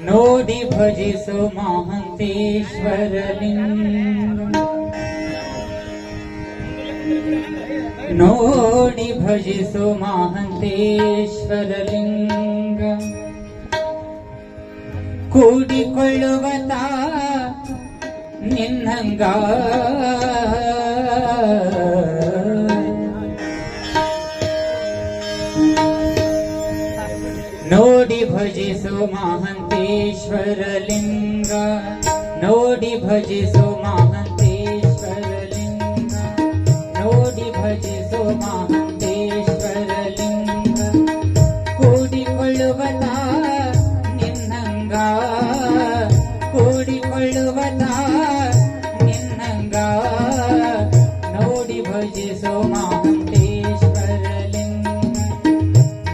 ನೋಡಿ ಭಜಿಸು ಮಹಂತೇಶ್ವರಲಿಂಗ, ನೋಡಿ ಭಜಿಸು ಮಹಂತೇಶ್ವರಲಿಂಗ. ಕೂಡಿಕೊಳ್ಳುವತ ನಿನ್ನಂಗ ನೋಡಿ ಭಜಿಸು ಮಹಂತೇಶ್ವರಲಿಂಗ, ನೋಡಿ ಭಜಿಸು ಮಹಂತೇಶ್ವರಲಿಂಗ, ನೋಡಿ ಭಜಿಸು ಮಹಂತೇಶ್ವರಲಿಂಗ. ಕೂಡಿಕೊಳ್ಳುವತ ನಿನ್ನಂಗ, ಕೂಡಿಕೊಳ್ಳುವತ ನಿನ್ನಂಗ. ನೋಡಿ ಭಜಿಸು ಮಹಂತೇಶ್ವರಲಿಂಗ,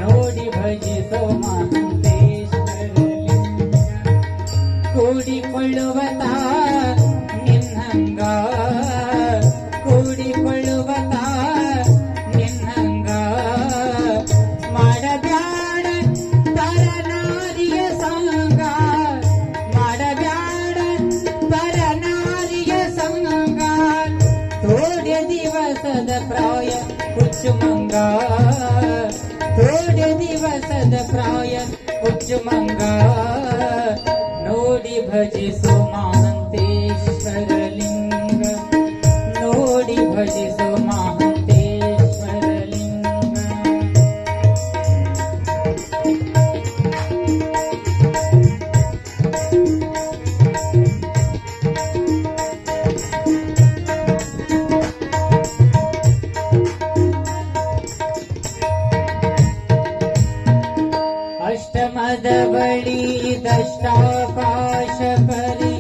ನೋಡಿ ಭಜಿಸು ಮಹಂತೇಶ್ವರಲಿಂಗ. ಕೂಡಿಕೊಳ್ಳುವತ ನಿನ್ನಂಗ, ಕೂಡಿಕೊಳ್ಳುವತ ನಿನ್ನಂಗ. ಮಾಡಬ್ಯಾಡ ಪರನಾರಿಯ ಸಂಗ, ಮಾಡಬ್ಯಾಡ ಪರನಾರಿಯ ಸಂಗ. ಥೋಡ್ಯ ದಿವಸದ ಪ್ರಾಯ ಹುಚ್ಚುಮಂಗ, ಥೋಡ್ಯ ದಿವಸದ ಪ್ರಾಯ ಹುಚ್ಚುಮಂಗ. ನೋಡಿ ಭಜಿಸು ಮಹಂತೇಶ್ವರಲಿಂಗ, ನೋಡಿ ಭಜಿಸು ಮಹಂತೇಶ್ವರಲಿಂಗ. ಅಷ್ಟಮದ ಬಳಿ ದಷ್ಟಾಕಾಶ ಪರಿ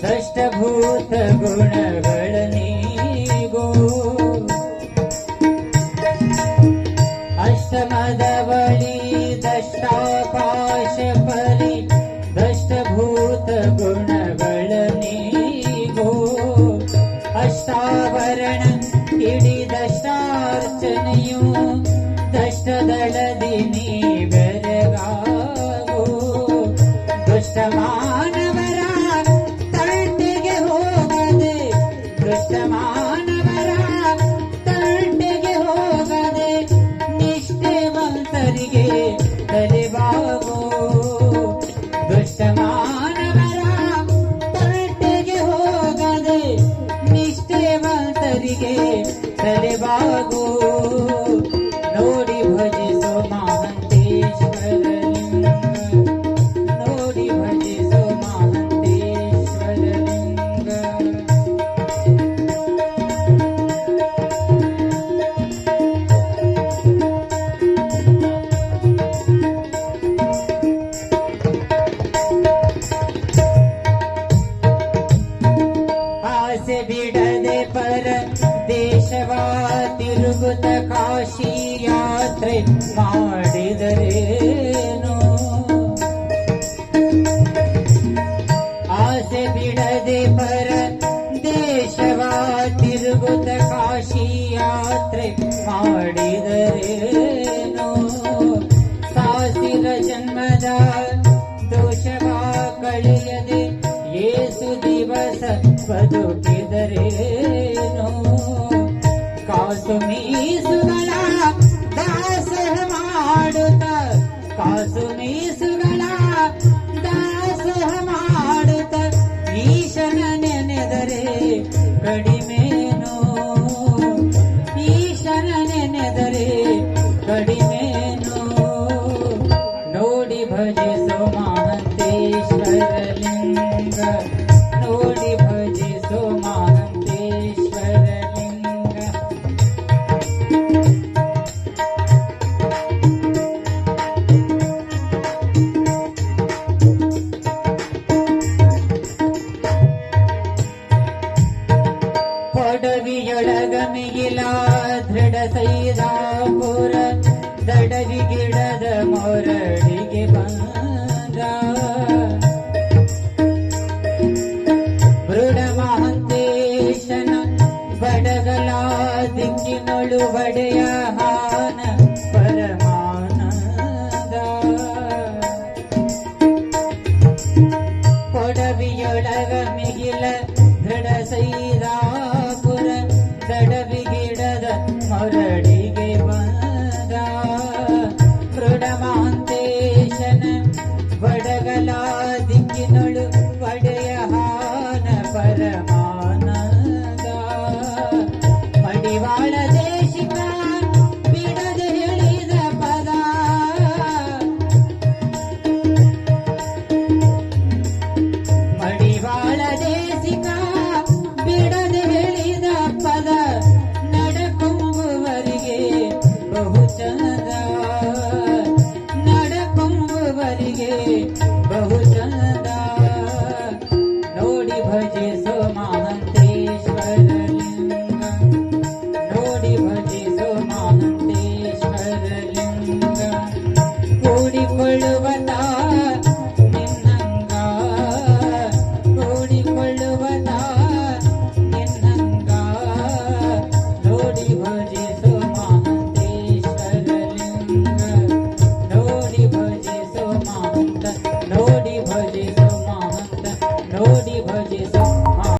ದಷ್ಟಭೂತ ಗುಣಗಳ ನೀಗೋ. ಅಷ್ಟಮದ ಬಳಿ ದಷ್ಟಾಕಾಶ ಪರಿ ದಷ್ಟಭೂತ ಗುಣಗಳ ನೀಗೋ. ಅಷ್ಟಾವರಣ ಹಿಡಿದಷ್ಟಾರ್ಚನೆಯು ದಷ್ಟದಳದಿ ನೀ ಬೆರಗಾಗೋ. ದುಷ್ಟ ಮಾನವರ ತಂಟೆಗೆ ಹೋಗದೆ, ದುಷ್ಟ ಮಾನವರ ತಂಟೆಗೆ ಹೋಗದೆ, ನಿಷ್ಠೆವಂತರಿಗೆ ತಲೆಬಾಗೋ. ದುಷ್ಟ ಮಾನವರ ತಂಟೆಗೆ ಹೋಗದೆ, ನಿಷ್ಠೆವಂತರಿಗೆ ತಲೆಬಾಗೋ. ನೋಡಿ ಭಜಿಸು ಮಹಂತೇಶ್ವರಲಿಂಗ, ನೋಡಿ ಭಜಿಸು ಮಹಂತೇಶ್ವರಲಿಂಗ. ಆಸೆ ಬಿಡದೆ ಪರ ದೇಶವ ತಿರುಗುತ್ತ ಕಾಶಿ ಯಾತ್ರೆ ಮಾಡಿದರೇನು. ಆಸೆ ಬಿಡದೆ ಪರ ದೇಶವ ತಿರುಗುತ್ತ ಕಾಶಿ ಯಾತ್ರೆ ಮಾಡಿದರೇನು. ಸಾಸಿರ ಜನ್ಮದ ದೋಷವ ಕಳೆಯದೆ ಏಸು ದಿವಸ ಬದುಕಿದರೇನು. ಕಾಸು ಮೀಸುಗಳ ದಾಸೋಹ ಮಾಡುತ್ತ, ಕಾಸು ಮೀಸುಗಳ ದಾಸೋಹ ಮಾಡುತ್ತ, ಈಶನ ನೆನೆದರೆ ಕಡಿಮೆನು, ಈಶನ ನೆನೆದರೆ ಕಡಿಮೆನು. ನೋಡಿ ಭಜಿಸು ಮಹಂತೇಶ್ವರಲಿಂಗ, ನೋಡಿ ಭಜಿಸು ಮಹಂತೇಶ್ವರಲಿಂಗ. ಮೊರಡಿಗೆ ಬಂದ ಮೃಡ ಮಹಂತೇಶನ ಬಡಗಲ ದಿಕ್ಕಿನೊಳು ಒಡೆಯ ಹಾನ ಪರಮಾನಂದ ಕೊಡವಿಯೊಳಗ ಮಿಗಿಲ ದೃಢ ಸೈದಾಪುರ ದಡವಿಗಿಡದ ಮೊರಡಿಗೆ ಬಂದ ಮೃಡ ಮಹಂತೇಶನ ಬಡಗಲ ದಿಕ್ಕಿನೊಳು ಒಡೆಯ ಹಾನ ಪರಮಾನಂದ ಮಡಿವಾಳ ದೇಶಿಕ ಬಿಡದೆ ಹೇಳಿದ ಪದ ಮಡಿವಾಳ ದೇಶಿಕ ಬಿಡದೆ ಹೇಳಿದ ಪದ ನಡಕೊಂಬುವರಿಗೆ ಬಹು ಚಂದ